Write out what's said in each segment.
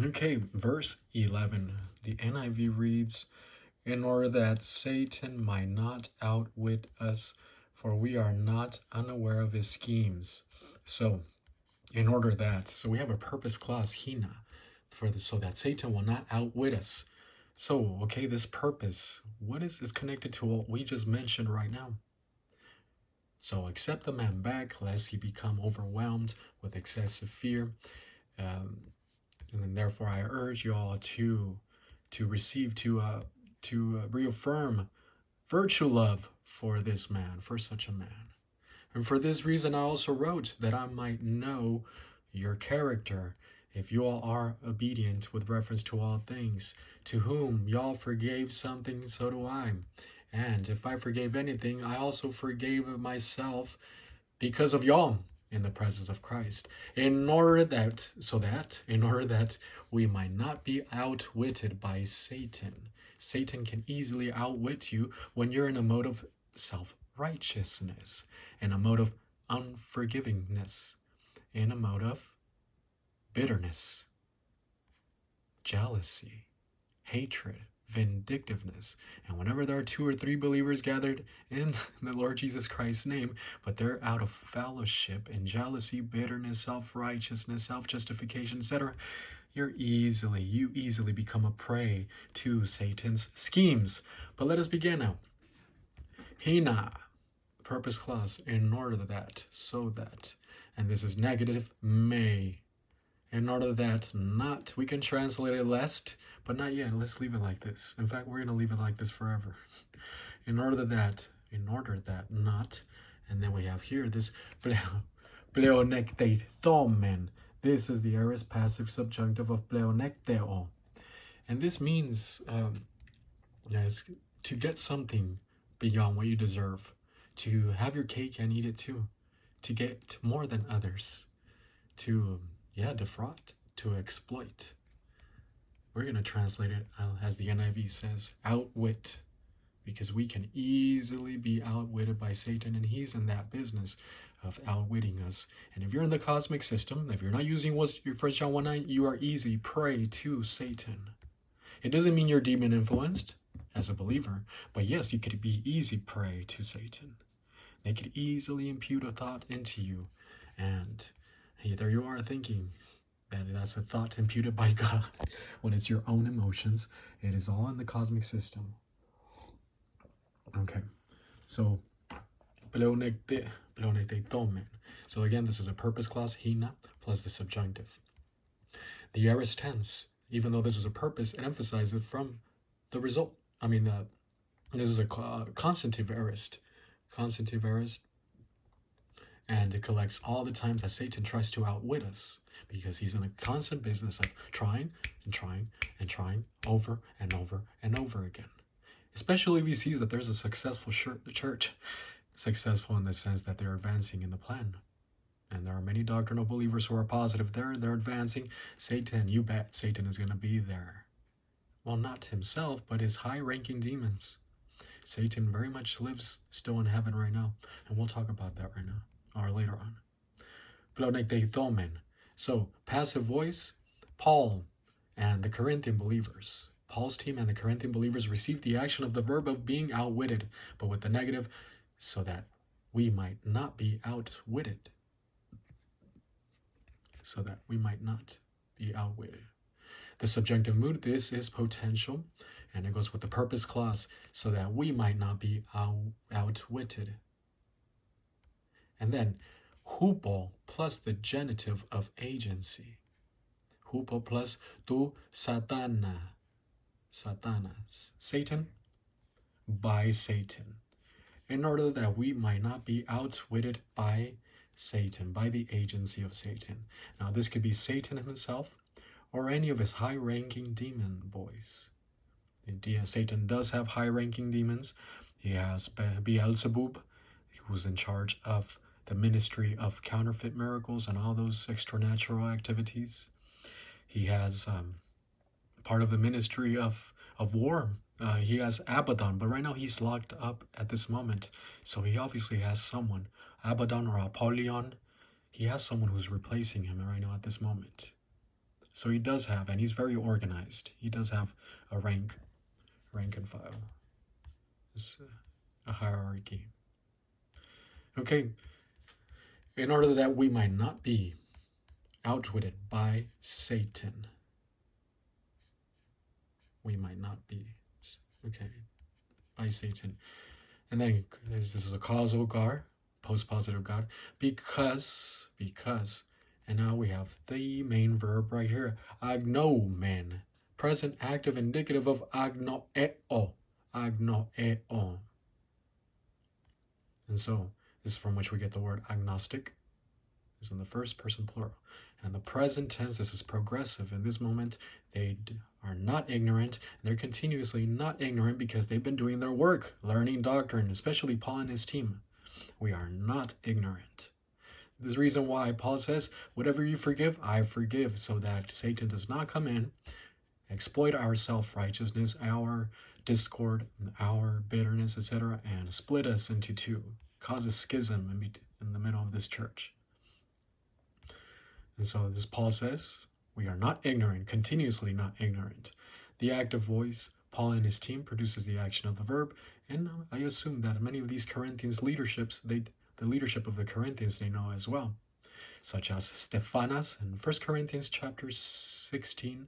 Okay, verse 11. The NIV reads, in order that Satan might not outwit us, for we are not unaware of his schemes. So, in order that, so we have a purpose clause, hina, for this, so that Satan will not outwit us. So, okay, this purpose, what is connected to what we just mentioned right now? So accept the man back, lest he become overwhelmed with excessive fear. Um, and therefore, I urge you all to receive, to reaffirm virtue love for this man, for such a man. And for this reason, I also wrote that I might know your character, if you all are obedient with reference to all things. To whom y'all forgave something, so do I. And if I forgave anything, I also forgave myself because of y'all in the presence of Christ, in order that we might not be outwitted by Satan. Satan can easily outwit you when you're in a mode of self-righteousness, in a mode of unforgivingness, in a mode of bitterness, jealousy, hatred, vindictiveness. And whenever there are 2 or 3 believers gathered in the Lord Jesus Christ's name, but they're out of fellowship and jealousy, bitterness, self-righteousness, self-justification, etc., you easily become a prey to Satan's schemes. But let us begin now. Hina, purpose clause, in order that, so that, and this is negative, may, in order that not, we can translate it lest, but not yet. Let's leave it like this. In fact, we're going to leave it like this forever. in order that not, and then we have here this pleonekteithomen. This is the aorist passive subjunctive of pleonekteo. And this means yes, to get something beyond what you deserve, to have your cake and eat it too, to get more than others, to defraud, to exploit. We're going to translate it as the NIV says, outwit, because we can easily be outwitted by Satan, and he's in that business of outwitting us. And if you're in the cosmic system, if you're not using your 1 John 1:9, you are easy prey to Satan. It doesn't mean you're demon influenced as a believer, but yes, you could be easy prey to Satan. They could easily impute a thought into you, and there you are thinking that that's a thought imputed by God when it's your own emotions. It is all in the cosmic system. Okay, so so again, this is a purpose clause, hina, plus the subjunctive. The aorist tense, even though this is a purpose, it emphasizes from the result. I mean, this is a constantive aorist. And it collects all the times that Satan tries to outwit us, because he's in a constant business of trying over and over and over again. Especially if he sees that there's a successful church, successful in the sense that they're advancing in the plan. And there are many doctrinal believers who are positive there, they're advancing. Satan, you bet Satan is going to be there. Well, not himself, but his high-ranking demons. Satan very much lives still in heaven right now, and we'll talk about that right now, or later on. So, passive voice, Paul and the Corinthian believers. Paul's team and the Corinthian believers received the action of the verb of being outwitted, but with the negative, so that we might not be outwitted. So that we might not be outwitted. The subjunctive mood, this is potential, and it goes with the purpose clause, so that we might not be outwitted. And then, hupo plus the genitive of agency. Hupo plus tu satanas. Satan, by Satan. In order that we might not be outwitted by Satan, by the agency of Satan. Now, this could be Satan himself, or any of his high-ranking demon boys. Satan does have high-ranking demons. He has Beelzebub, who's in charge of the ministry of counterfeit miracles and all those extranatural activities. He has part of the ministry of war. He has Abaddon, but right now he's locked up at this moment. So he obviously has someone, Abaddon or Apollyon. He has someone who's replacing him right now at this moment. So he does have, and he's very organized. He does have a rank and file. It's a hierarchy. Okay, in order that we might not be outwitted by Satan. We might not be, okay, by Satan. And then this is a causal God, post-positive God, because, and now we have the main verb right here, agnomen, present active indicative of agnoeo, agnoeo. And so this is from which we get the word agnostic, is in the first person plural. And the present tense, this is progressive. In this moment, they are not ignorant. They're continuously not ignorant because they've been doing their work, learning doctrine, especially Paul and his team. We are not ignorant. This is the reason why Paul says, whatever you forgive, I forgive, so that Satan does not come in, exploit our self-righteousness, our discord, our bitterness, etc., and split us into two, cause a schism in the middle of this church. And so this Paul says, we are not ignorant, continuously not ignorant. The active voice, Paul and his team, produces the action of the verb, and I assume that many of these Corinthians leaderships, the leadership of the Corinthians, they know as well, such as Stephanas in 1 Corinthians chapter 16,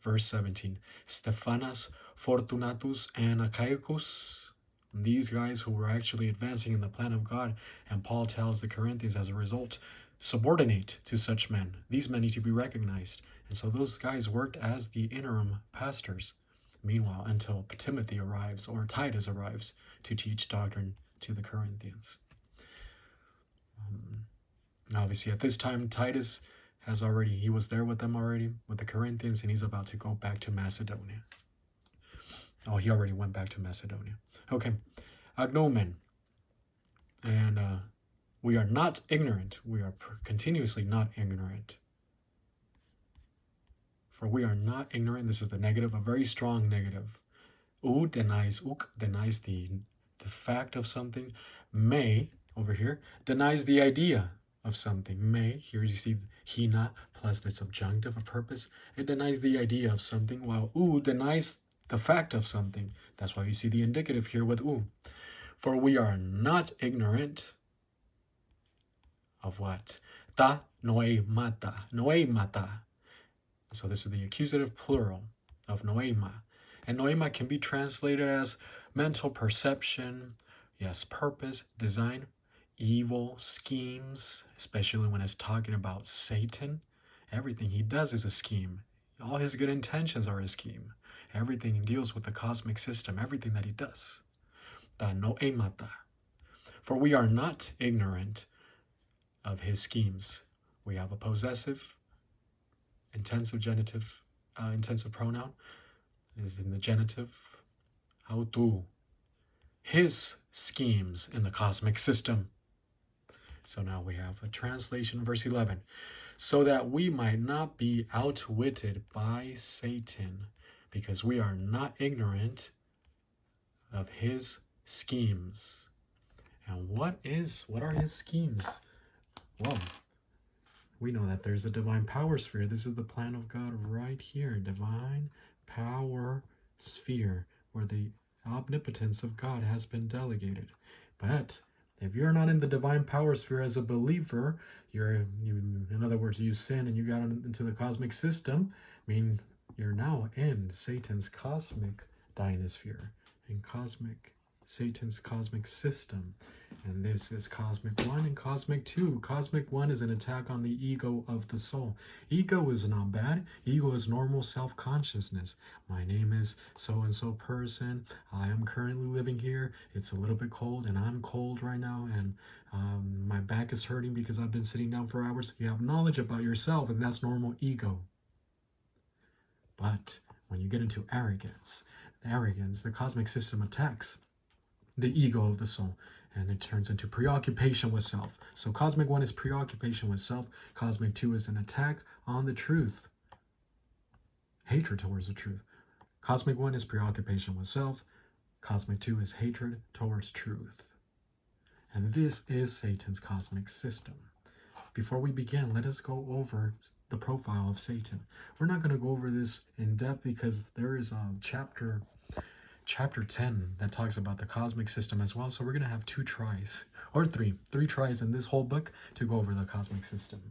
verse 17. Stephanas, Fortunatus, and Achaicus, these guys who were actually advancing in the plan of God, and Paul tells the Corinthians as a result, subordinate to such men. These men need to be recognized. And so those guys worked as the interim pastors. Meanwhile, until Timothy arrives or Titus arrives to teach doctrine to the Corinthians. Obviously, at this time, Titus he was there with them already, with the Corinthians, and he's about to go back to Macedonia. Oh, he already went back to Macedonia. Okay, agnomen. And we are not ignorant. We are continuously not ignorant. For we are not ignorant. This is the negative, a very strong negative. Uk denies the fact of something. Me, over here, denies the idea of something. Me, here you see hina plus the subjunctive of purpose. It denies the idea of something, while u denies the fact of something. That's why you see the indicative here with u. For we are not ignorant of what? Ta noemata. Noemata. So this is the accusative plural of noema. And noema can be translated as mental perception, yes, purpose, design, evil schemes, especially when it's talking about Satan. Everything he does is a scheme. All his good intentions are a scheme. Everything deals with the cosmic system, everything that he does. Ta noemata. For we are not ignorant of his schemes. We have a possessive, intensive pronoun is in the genitive. Autu. His schemes in the cosmic system. So now we have a translation, verse 11. So that we might not be outwitted by Satan, because we are not ignorant of his schemes. And what are his schemes? Well, we know that there's a divine power sphere. This is the plan of God right here. Divine power sphere, where the omnipotence of God has been delegated. But if you're not in the divine power sphere as a believer, in other words, you sin and you got into the cosmic system, I mean, you're now in Satan's cosmic dynasphere, in Satan's cosmic system. And this is Cosmic 1 and Cosmic 2. Cosmic 1 is an attack on the ego of the soul. Ego is not bad. Ego is normal self-consciousness. My name is so-and-so person. I am currently living here. It's a little bit cold, and I'm cold right now, and my back is hurting because I've been sitting down for hours. You have knowledge about yourself, and that's normal ego. But when you get into arrogance, the cosmic system attacks the ego of the soul, and it turns into preoccupation with self. So Cosmic 1 is preoccupation with self. Cosmic 2 is an attack on the truth, hatred towards the truth. Cosmic 1 is preoccupation with self. Cosmic 2 is hatred towards truth. And this is Satan's cosmic system. Before we begin, let us go over the profile of Satan. We're not going to go over this in depth because there is a chapter 10 that talks about the cosmic system as well. So we're going to have 2 tries, or three tries in this whole book to go over the cosmic system.